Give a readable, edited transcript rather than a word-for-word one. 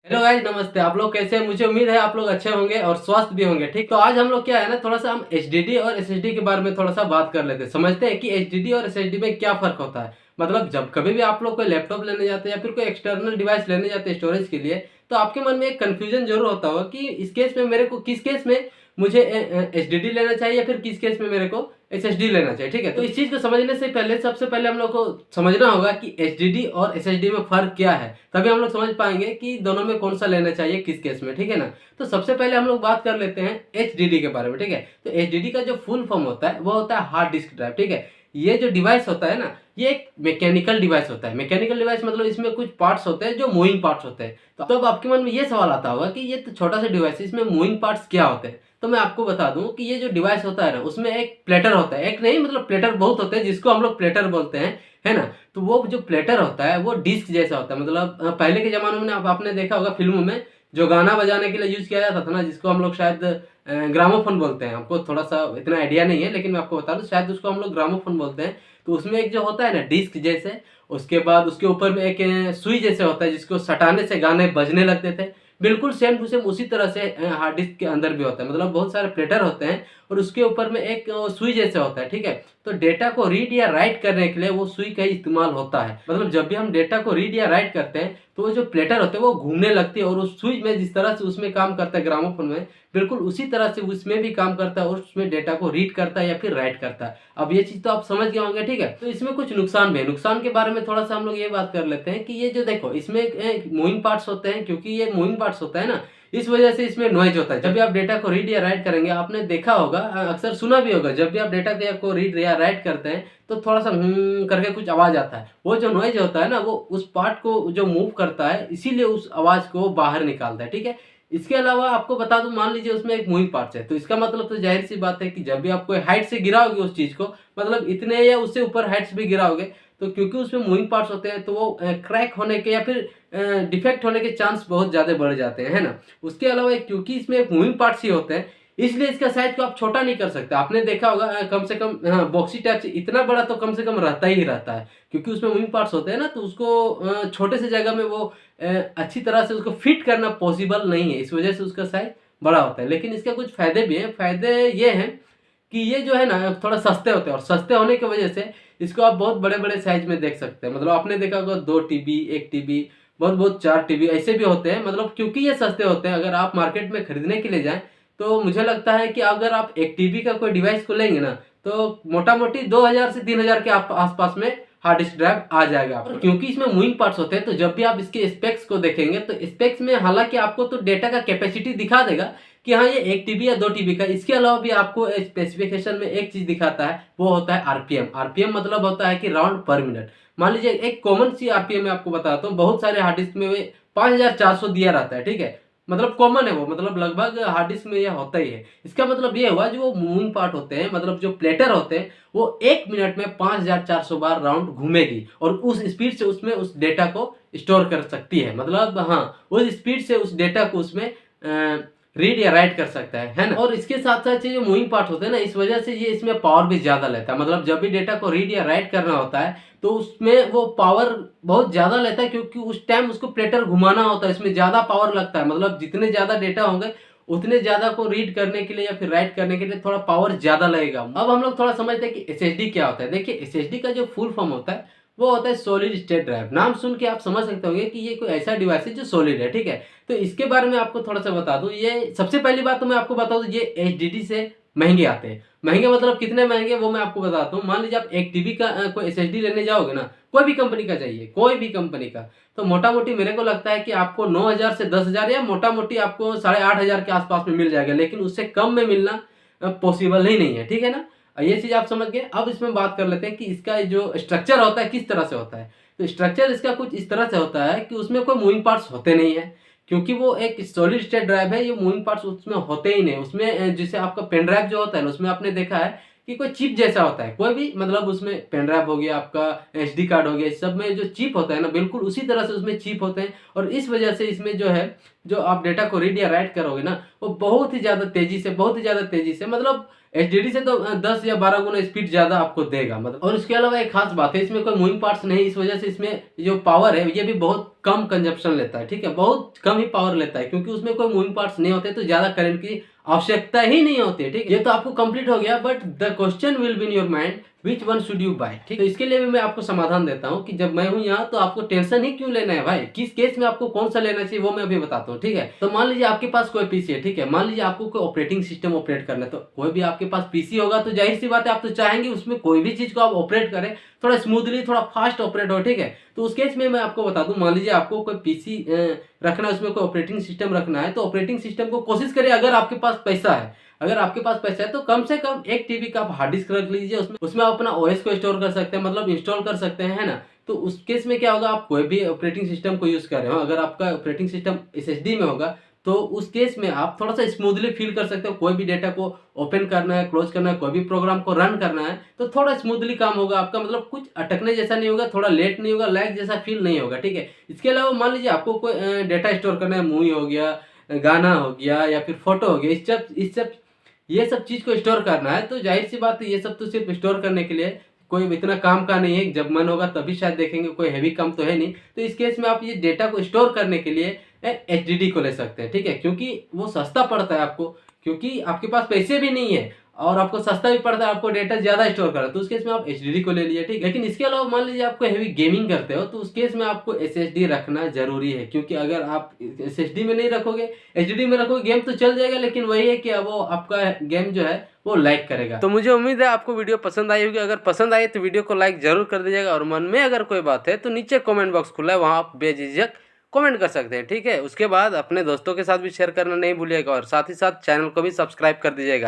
Hello guys, नमस्ते। आप लोग कैसे हैं? मुझे उम्मीद है आप लोग अच्छे होंगे और स्वस्थ भी होंगे। ठीक, तो आज हम लोग क्या है ना, थोड़ा सा हम एचडीडी और एसएसडी के बारे में थोड़ा सा बात कर लेते हैं। समझते हैं कि एचडीडी और एसएसडी में क्या फ़र्क होता है। मतलब जब कभी भी आप लोग कोई लैपटॉप लेने जाते हैं या फिर कोई एक्सटर्नल डिवाइस लेने जाते हैं स्टोरेज के लिए, तो आपके मन में एक कन्फ्यूजन ज़रूर होता होगा कि इस केस में मेरे को किस केस में मुझे एचडीडी लेना चाहिए या फिर किस केस में मेरे को एसएसडी लेना चाहिए। ठीक है, तो इस चीज़ को समझने से पहले सबसे पहले हम लोग को समझना होगा कि एचडीडी और एसएसडी में फ़र्क क्या है। तभी हम लोग समझ पाएँगे कि दोनों में कौन-सा लेना चाहिए किस केस में, ठीक है ना? तो सबसे पहले हम लोग बात कर लेते हैं एचडीडी के बारे में, ठीक है? तो एचडीडी का जो फुल फॉर्म होता है, वो होता है हार्ड डिस्क ड्राइव, ठीक है? ये जो डिवाइस होता है ना, ये एक मैकेनिकल डिवाइस होता है। मैकेनिकल डिवाइस मतलब इसमें कुछ पार्ट्स होते हैं जो मूविंग पार्ट्स होते हैं। तो अब आपके मन में ये सवाल आता होगा कि ये तो छोटा-सा डिवाइस है, इसमें मूविंग पार्ट्स क्या होते हैं? तो मैं आपको बता दूँ कि ये जो डिवाइस होता है ना, उसमें एक प्लेटर होता है। एक नहीं, मतलब प्लेटर बहुत होते हैं जिसको हम लोग प्लेटर बोलते हैं, है ना? तो वो जो प्लेटर होता है वो डिस्क जैसा होता है। मतलब पहले के ज़माने में आपने देखा होगा फ़िल्मों में जो गाना बजाने के लिए यूज़ किया जाता था ना, जिसको हम लोग शायद ग्रामोफ़ोन बोलते हैं। हमको थोड़ा-सा इतना आइडिया नहीं है, लेकिन मैं आपको बता दूँ शायद उसको हम लोग ग्रामोफ़ोन बोलते हैं। तो उसमें एक जो होता है ना डिस्क जैसे, उसके बाद उसके ऊपर में एक सुई जैसे होता है जिसको सटाने से गाने बजने लगते थे। बिल्कुल सेम टू सेम उसी तरह से हार्ड डिस्क के अंदर भी होता है। मतलब बहुत सारे प्लेटर होते हैं और उसके ऊपर में एक सुई जैसे होता है, ठीक है? तो डेटा को रीड या राइट करने के लिए वो सुई का ही इस्तेमाल होता है। मतलब जब भी हम डेटा को रीड या राइट करते हैं, तो वो जो प्लेटर होते हैं वो घूमने लगती है और उस सुई में जिस तरह से उसमें काम करता है ग्रामोफोन में, बिल्कुल उसी तरह से उसमें भी काम करता है और उसमें डेटा को रीड करता है या फिर राइट करता है। अब ये चीज़ तो आप समझ गए होंगे, ठीक है? तो इसमें कुछ नुकसान भी है। नुकसान के बारे में थोड़ा-सा हम लोग ये बात कर लेते हैं कि ये जो देखो इसमें मूविंग पार्ट्स होते हैं, क्योंकि ये मूविंग पार्ट्स होता है ना, इस वजह से इसमें नॉइज़ होता है। जब भी आप डेटा को रीड या राइट करेंगे, आपने देखा होगा, अक्सर सुना भी होगा, जब भी आप डेटा को रीड या राइट करते हैं, तो थोड़ा-सा करके कुछ आवाज़ आता है। वो जो नॉइज़ होता है ना, वो उस पार्ट को जो मूव करता है, इसीलिए उस आवाज़ को बाहर निकालता है, ठीक है? इसके अलावा आपको बता दूँ, मान लीजिए उसमें एक मूविंग पार्ट्स है, तो इसका मतलब तो ज़ाहिर-सी बात है कि जब भी आप कोई हाइट से गिराओगे उस चीज़ को, मतलब इतने या उससे ऊपर हाइट से भी गिराओगे, तो क्योंकि उसमें मूविंग पार्ट्स होते हैं, तो वो क्रैक होने के या फिर डिफेक्ट होने के चांस बहुत ज़्यादा बढ़ जाते हैं, है ना? उसके अलावा क्योंकि इसमें मूविंग पार्ट्स ही होते हैं, इसलिए इसका साइज़ को आप छोटा नहीं कर सकते। आपने देखा होगा कम से कम बॉक्सी टाइप से इतना बड़ा तो कम से कम रहता ही रहता है। क्योंकि उसमें मूविंग पार्ट्स होते हैं ना, तो उसको छोटे से जगह में वो अच्छी तरह से उसको फिट करना पॉसिबल नहीं है। इस वजह से उसका साइज़ बड़ा होता है। लेकिन इसके कुछ फ़ायदे भी हैं। फ़ायदे ये हैं कि ये जो है ना थोड़ा सस्ते होते हैं और सस्ते होने की वजह से इसको आप बहुत बड़े-बड़े साइज़ में देख सकते हैं। मतलब आपने देखा होगा 2 टीबी, 1 टीबी, बहुत-बहुत 4 टीबी ऐसे भी होते हैं। मतलब क्योंकि ये सस्ते होते हैं, अगर आप मार्केट में खरीदने के लिए जाएँ, तो मुझे लगता है कि अगर आप 1 टीबी का कोई डिवाइस को लेंगे ना, तो मोटा-मोटी 2000 से 3000 के आस-पास में हार्ड डिस्क ड्राइव आ जाएगा। और क्योंकि इसमें मूविंग पार्ट्स होते हैं, तो जब भी आप इसके स्पेक्स को देखेंगे, तो स्पेक्स में हालाँकि आपको तो डेटा का कैपेसिटी दिखा देगा कि हाँ, ये 1 टीबी या 2 टीबी का। इसके अलावा भी आपको स्पेसिफिकेशन में एक चीज़ दिखाता है, वो होता है आरपीएम। आरपीएम मतलब होता है कि राउंड पर मिनट। मान लीजिए एक कॉमन सी आरपीएम मैं आपको बताता हूँ, बहुत सारे हार्ड डिस्क में वे 5400 दिया रहता है, ठीक है? मतलब कॉमन है वो, मतलब लगभग हार्ड डिस्क में ये होता ही है। इसका मतलब ये हुआ जो वो मूविंग पार्ट होते हैं, मतलब जो प्लेटर होते हैं, वो 1 मिनट में 5400 बार राउंड घूमेगी और उस स्पीड से उसमें उस डेटा को स्टोर कर सकती है। मतलब हाँ, उस स्पीड से उस डेटा को उसमें रीड या राइट कर सकता है ना? और इसके साथ-साथ ये जो मूविंग पार्ट होते हैं ना, इस वजह से ये इसमें पावर भी ज़्यादा लेता है। मतलब जब भी डेटा को रीड या राइट करना होता है, तो उसमें वो पावर बहुत ज़्यादा लेता है, क्योंकि उस टाइम उसको प्लेटर घुमाना होता है, इसमें ज़्यादा पावर लगता है। मतलब जितने ज़्यादा डेटा होंगे, उतने ज़्यादा को रीड करने के लिए या फिर राइट करने के लिए थोड़ा पावर ज़्यादा लगेगा। अब हम लोग थोड़ा समझते हैं कि एसएसडी क्या होता है। देखिए, एसएसडी का जो फुल फॉर्म होता है, वो होता है सॉलिड स्टेट ड्राइव। नाम सुन के आप समझ सकते होंगे कि ये कोई ऐसा डिवाइस है जो सॉलिड है, ठीक है? तो इसके बारे में आपको थोड़ा-सा बता दूँ, ये सबसे पहली बात तो मैं आपको बता दूँ, ये एचडीडी से महँगे आते हैं। महँगे मतलब कितने महँगे, वो मैं आपको बताता हूँ। मान लीजिए आप 1 टीबी का कोई एसएसडी लेने जाओगे ना, कोई भी कंपनी का चाहिए, कोई भी कंपनी का, तो मोटा-मोटी मेरे को लगता है कि आपको 9000 से 10000 या मोटा-मोटी आपको 8500 के आस-पास में मिल जाएगा, लेकिन उससे कम में मिलना पॉसिबल ही नहीं है, ठीक है ना? ये चीज़ आप समझ गए। अब इसमें बात कर लेते हैं कि इसका जो स्ट्रक्चर होता है किस तरह से होता है। तो स्ट्रक्चर इसका कुछ इस तरह से होता है कि उसमें कोई मूविंग पार्ट्स होते नहीं हैं, क्योंकि वो एक सॉलिड स्टेट ड्राइव है, ये मूविंग पार्ट्स उसमें होते ही नहीं। उसमें जैसे आपका पेन ड्राइव जो होता है ना, उसमें आपने देखा है कि कोई चिप जैसा होता है, कोई भी मतलब उसमें पेन ड्राइव हो गया, आपका एसडी कार्ड हो गया, इस सब में जो चिप होता है ना, बिल्कुल उसी तरह से उसमें चिप होते हैं। और इस वजह से इसमें जो है, जो आप डेटा को रीड या राइट करोगे ना, वो बहुत ही ज़्यादा तेज़ी से, बहुत ही ज़्यादा तेज़ी से, मतलब एचडीडी से तो 10 या 12 गुना स्पीड ज़्यादा आपको देगा मतलब। और इसके अलावा एक खास बात है, इसमें कोई मूविंग पार्ट्स नहीं, इस वजह से इसमें जो पावर है ये भी बहुत कम कंजप्शन लेता है, ठीक है, बहुत कम ही पावर लेता है, क्योंकि उसमें कोई मूविंग पार्ट्स नहीं होते, तो ज़्यादा करंट की आवश्यकता ही नहीं होती है, ठीक है। ये तो आपको कंप्लीट हो गया, but the question will be in your mind, which one should you buy, ठीक है। तो इसके लिए भी मैं आपको समाधान देता हूँ कि जब मैं हूँ यहाँ, तो आपको टेंशन ही क्यों लेना है भाई, किस केस में आपको कौन सा लेना चाहिए वो मैं अभी बताता हूँ, ठीक है। तो मान लीजिए आपके पास कोई पीसी है, ठीक है, मान लीजिए आपको कोई ऑपरेटिंग सिस्टम ऑपरेट करना है, तो कोई भी आपके पास पीसी होगा तो जाहिर सी बात है आप तो चाहेंगे उसमें कोई भी चीज को आप ऑपरेट करें थोड़ा स्मूथली, थोड़ा फास्ट ऑपरेट हो, ठीक है। तो उस केस में मैं आपको बता दूं, मान लीजिए आपको कोई पीसी रखना है, उसमें कोई ऑपरेटिंग सिस्टम रखना है, तो ऑपरेटिंग सिस्टम को कोशिश करिए, अगर आपके पास पैसा है, अगर आपके पास पैसा है तो कम से कम 1 टीबी का आप हार्ड डिस्क रख लीजिए, उसमें आप अपना ओएस को स्टोर कर सकते हैं, मतलब इंस्टॉल कर सकते हैं, है ना। तो उस केस में क्या होगा, आप कोई भी ऑपरेटिंग सिस्टम को यूज कर रहे हो, अगर आपका ऑपरेटिंग सिस्टम एसएसडी में होगा, तो उस केस में आप थोड़ा सा स्मूथली फील कर सकते हो, कोई भी डेटा को ओपन करना है, क्लोज करना है, कोई भी प्रोग्राम को रन करना है, तो थोड़ा स्मूथली काम होगा आपका, मतलब कुछ अटकने जैसा नहीं होगा, थोड़ा लेट नहीं होगा, लैग जैसा फील नहीं होगा, ठीक है। इसके अलावा मान लीजिए आपको कोई डेटा स्टोर करना है, मूवी हो गया, गाना हो गया, या फिर फोटो हो गया, इस सब ये सब चीज को स्टोर करना है, तो जाहिर सी बात है ये सब तो सिर्फ स्टोर करने के लिए कोई इतना काम का नहीं है, जब मन होगा तभी शायद देखेंगे, कोई हैवी काम तो है नहीं। तो इस केस में आप ये डेटा को स्टोर करने के लिए एचडीडी को ले सकते हैं, ठीक है, क्योंकि वो सस्ता पड़ता है आपको, क्योंकि आपके पास पैसे भी नहीं है और आपको सस्ता भी पड़ता है, आपको डेटा ज्यादा स्टोर करना, तो उस केस में आप एचडीडी को ले लिए, ठीक। लेकिन इसके अलावा मान लीजिए आपको हैवी गेमिंग करते हो, तो उस केस में आपको एसएसडी रखना जरूरी है, क्योंकि अगर आप एसएसडी में नहीं रखोगे, एचडीडी में रखोगे, गेम तो चल जाएगा, लेकिन वही है कि वो आपका गेम जो है वो लाइक करेगा। तो मुझे उम्मीद है आपको वीडियो पसंद आई होगी, अगर पसंद आई तो वीडियो को लाइक जरूर कर दीजिएगा, और मन में अगर कोई बात है तो नीचे कमेंट बॉक्स खुला है, वहाँ आप बेझिझक कमेंट कर सकते हैं, ठीक है। उसके बाद अपने दोस्तों के साथ भी शेयर करना नहीं भूलिएगा, और साथ ही साथ चैनल को भी सब्सक्राइब कर दीजिएगा।